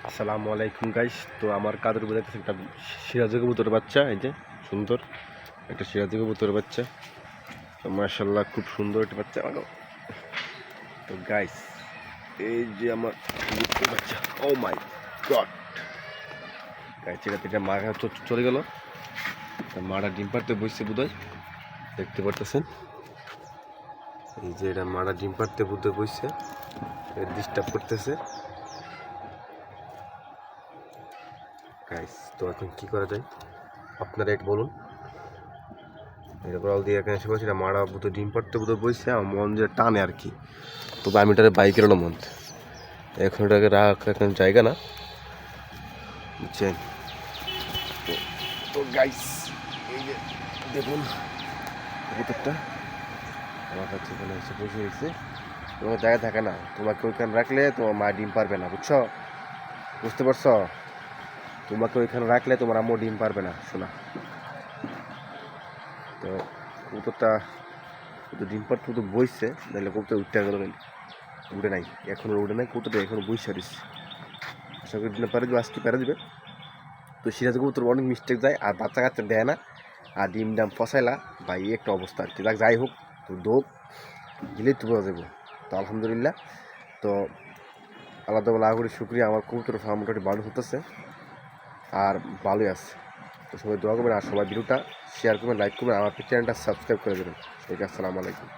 আসসালামু আলাইকুম গাইস। তো আমার কাদের উপরে একটা সিরাজি কবুতরের বাচ্চা, এই যে সুন্দর একটা সিরাজি কবুতরের বাচ্চা। তো মাশাআল্লাহ খুব সুন্দর একটা বাচ্চা। তো গাইস, এই যে আমার কবুতরের বাচ্চা, ও মাই গড গাইস, এটা মা চলে গেল। মারা ডিম পাড়তে বসছে বোধহয়, দেখতে পারতেছেন। এই যে এটা মারা ডিম পাড়তে বোধহয় বসছে, ডিস্টার্ব করতেছে গাইস। তো এখন কি করা যায় আপনারা একটু বলুন। এটা বল দিয়ে এখানে এসে বসে, এটা মারা বুধ ডিম পাড়তে বুধ বসছে, আমার মন যে টানে আর কি। তবে আমি এটারে বাইকের না মন, এখন এটাকে রাখ, এখন জায়গা না, বুঝছেন। তো গাইস, এই যে দেখুন কবুতরটা আমার কাছে এখানে এসে বসে রয়েছে। তোমার জায়গা থাকে না, তোমাকে ওইখানে রাখলে তোমার মা ডিম পারবে না, বুঝছো, বুঝতে পারছো। তোমাকে ওইখানে রাখলে তোমার আম্মু ডিম পারবে না, শোনা। তো কবুতরটা ডিম পাড়তে তো বইছে, নাহলে কবুতর উঠতে গেল, উঠে নাই, এখনো উঠে নাই কবুতরটা, এখনো বইসা দিচ্ছে। আশা করি ডিম পারে দেবে, আজকে পেরে দেবে। তো সিরাজ কবুতর অনেক মিস্টেক যায়, আর বাচ্চা কাচ্চা দেয় না, আর ডিম ডাম ফসাইলা ভাই, একটা অবস্থা আর কি। যাই হোক, তো দোক গেলেই তো বোঝা যাবো। তো আলহামদুলিল্লাহ, তো আল্লাহ তাআলা করি শুক্রিয়া, আমার কবুতর ফার্ম মোটামুটি ভালো হতেছে আর ভালোই আছে। তো সবাই দোয়া করবেন, আর সবাই ভিডিওটা শেয়ার করবেন, লাইক করবেন, আমার চ্যানেলটা সাবস্ক্রাইব করে দেবেন। ঠিক আছে, আসসালামু আলাইকুম।